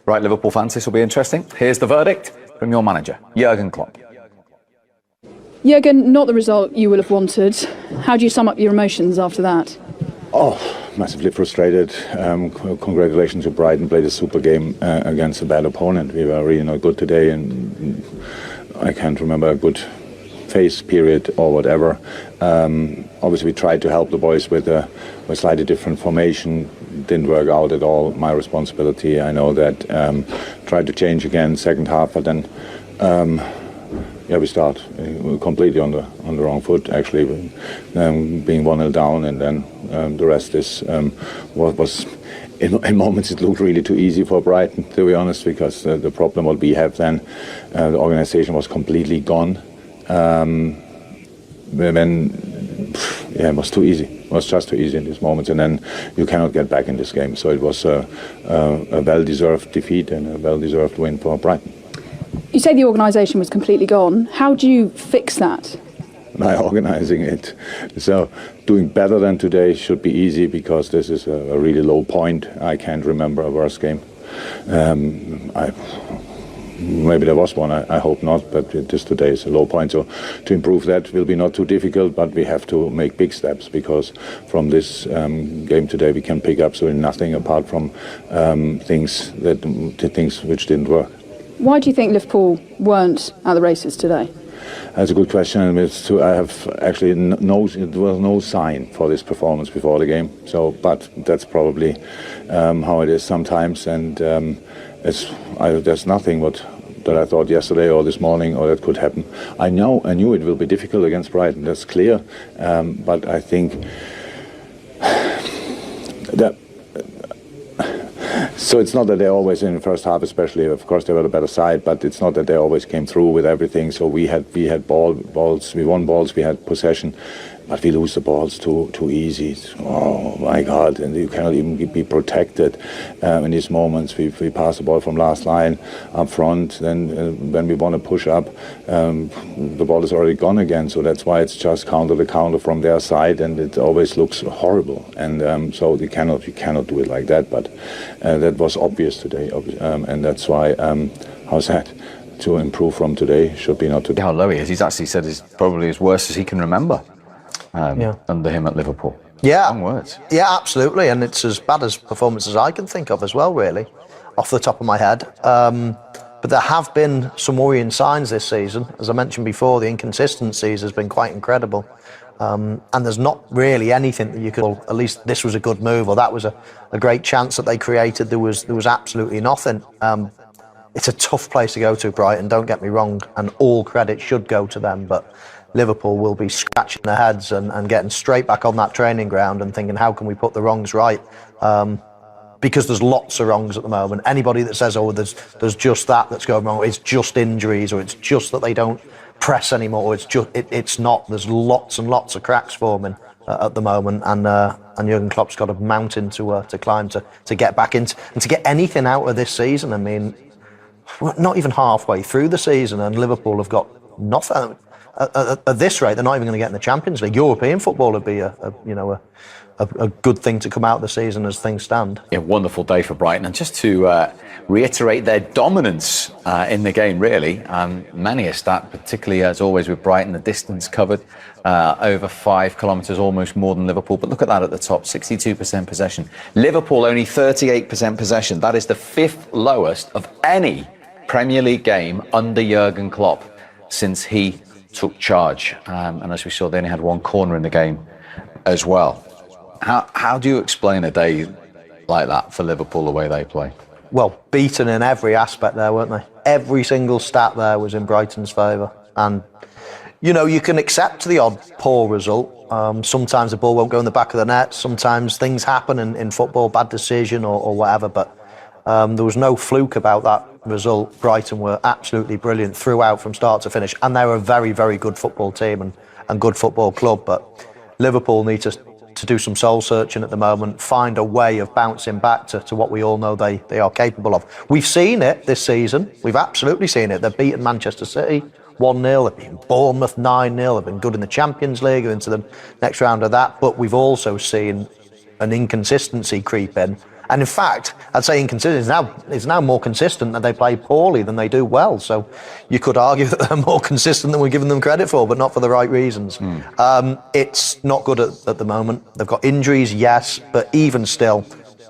Right, Liverpool fans, this will be interesting. Here's the verdict from your manager, Jurgen Klopp. Jurgen, not the result you will have wanted. How do you sum up your emotions after that? Oh, massively frustrated. Congratulations to Brighton, played a super game against a bad opponent. We were really not good today, and I can't remember a good face period or whatever. Obviously, we tried to help the boys with a slightly different formation. Didn't work out at all. My responsibility. I know that. Tried to change again second half, but then we start completely on the wrong foot. Actually, being 1-0 down, and then the rest is was. In moments it looked really too easy for Brighton, to be honest, because the problem what we have then, the organisation was completely gone. It was too easy. It was just too easy in these moments, and then you cannot get back in this game. So it was a well-deserved defeat and a well-deserved win for Brighton. You say the organisation was completely gone. How do you fix that? By organising it. So doing better than today should be easy, because this is a really low point. I can't remember a worse game. Maybe there was one, I hope not, but this today is a low point. So to improve that will be not too difficult, but we have to make big steps, because from this game today we can pick up absolutely nothing apart from things which didn't work. Why do you think Liverpool weren't at the races today? That's a good question. I have actually there was no sign for this performance before the game. So, but that's probably how it is sometimes, and there's nothing that I thought yesterday or this morning or that could happen. I knew it will be difficult against Brighton. That's clear. But I think that. So it's not that they always, in the first half especially, of course they were the better side, but it's not that they always came through with everything. So we had balls, we won balls, we had possession, but we lose the balls too easy. Oh my God! And you cannot even be protected in these moments. We pass the ball from last line up front. Then when we want to push up, the ball is already gone again. So that's why it's just counter from their side, and it always looks horrible. And so you cannot do it like that. But that was obvious today, and that's why. How's that? To improve from today should be not today. How low he is. He's actually said it's probably as worse as he can remember. Under him at Liverpool. Yeah. Strong words. Yeah, absolutely. And it's as bad as performance as I can think of as well, really, off the top of my head. But there have been some worrying signs this season. As I mentioned before, the inconsistencies has been quite incredible. And there's not really anything that you could, well, at least this was a good move, or that was a great chance that they created. There was absolutely nothing. It's a tough place to go to, Brighton, don't get me wrong, and all credit should go to them, but Liverpool will be scratching their heads and getting straight back on that training ground and thinking, how can we put the wrongs right? Because there's lots of wrongs at the moment. Anybody that says, oh, there's just that's going wrong, it's just injuries, or it's just that they don't press anymore, it's not. There's lots and lots of cracks forming at the moment, and Jurgen Klopp's got a mountain to climb to get back into, and to get anything out of this season. I mean, we're not even halfway through the season, and Liverpool have got nothing. At this rate, they're not even going to get in the Champions League. European football would be a good thing to come out of the season as things stand. Yeah, wonderful day for Brighton. And just to reiterate their dominance in the game, really, many a stat, particularly as always with Brighton, the distance covered, over 5 kilometres, almost more than Liverpool. But look at that at the top, 62% possession. Liverpool only 38% possession. That is the 5th lowest of any Premier League game under Jurgen Klopp since he took charge. And as we saw, they only had 1 corner in the game as well. How do you explain a day like that for Liverpool, the way they play? Well, beaten in every aspect there, weren't they? Every single stat there was in Brighton's favour. And, you can accept the odd poor result. Sometimes the ball won't go in the back of the net. Sometimes things happen in football, bad decision or whatever. But there was no fluke about that result. Brighton were absolutely brilliant throughout from start to finish. And they're a very, very good football team and good football club. But Liverpool need to do some soul searching at the moment, find a way of bouncing back to what we all know they are capable of. We've seen it this season. We've absolutely seen it. They've beaten Manchester City 1-0. They've beaten Bournemouth 9-0. They've been good in the Champions League, into the next round of that. But we've also seen an inconsistency creep in. And in fact, I'd say inconsistent. It's now more consistent that they play poorly than they do well. So you could argue that they're more consistent than we're giving them credit for, but not for the right reasons. It's not good at the moment. They've got injuries, yes, but even still,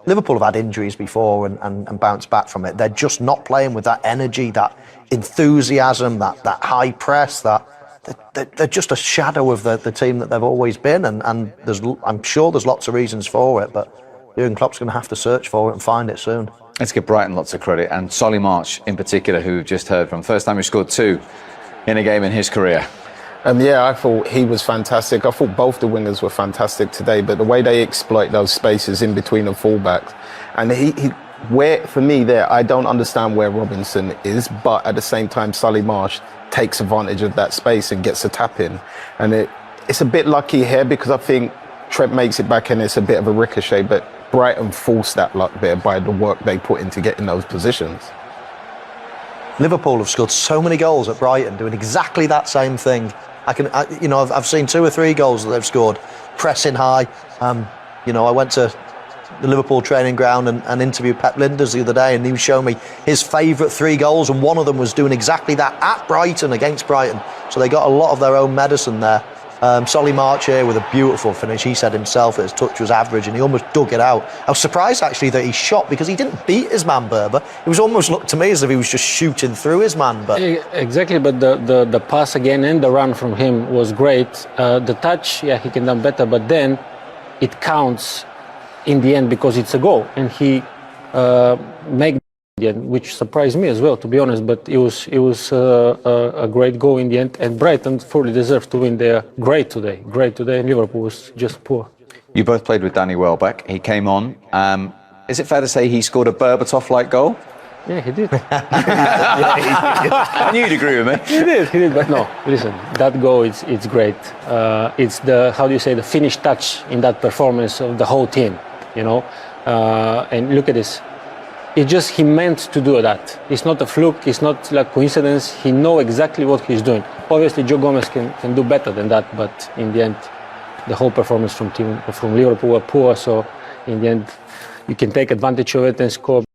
Liverpool have had injuries before and bounced back from it. They're just not playing with that energy, that enthusiasm, that high press, they're just a shadow of the team that they've always been. And I'm sure there's lots of reasons for it, but Jurgen Klopp's going to have to search for it and find it soon. Let's give Brighton lots of credit, and Solly March in particular, who we've just heard from. First time he scored 2 in a game in his career. Yeah, I thought he was fantastic. I thought both the wingers were fantastic today, but the way they exploit those spaces in between the fullbacks, and for me there, I don't understand where Robinson is, but at the same time, Solly March takes advantage of that space and gets a tap in. And it's a bit lucky here because I think Trent makes it back and it's a bit of a ricochet, but Brighton forced that luck there by the work they put into getting those positions. Liverpool have scored so many goals at Brighton doing exactly that same thing. I've seen 2 or 3 goals that they've scored pressing high. I went to the Liverpool training ground and interviewed Pep Linders the other day, and he was showing me his favourite 3 goals, and one of them was doing exactly that at Brighton, against Brighton. So they got a lot of their own medicine there. Solly March here with a beautiful finish. He said himself that his touch was average and he almost dug it out. I was surprised actually that he shot, because he didn't beat his man Berber. It was almost looked to me as if he was just shooting through his man. But exactly, but the pass again and the run from him was great. The touch, yeah, he can do better, but then it counts in the end because it's a goal, and he made the end, which surprised me as well, to be honest. But it was a great goal in the end, and Brighton fully deserved to win. They are great today, and Liverpool was just poor. You both played with Danny Welbeck. He came on. Is it fair to say he scored a Berbatov-like goal? Yeah, he did. I knew you'd agree with me. He did. But no, listen, that goal, it's great. It's the finish touch in that performance of the whole team, and look at this. It's just he meant to do that. It's not a fluke. It's not like coincidence. He knows exactly what he's doing. Obviously, Joe Gomez can do better than that, but in the end, the whole performance from Liverpool were poor. So in the end, you can take advantage of it and score.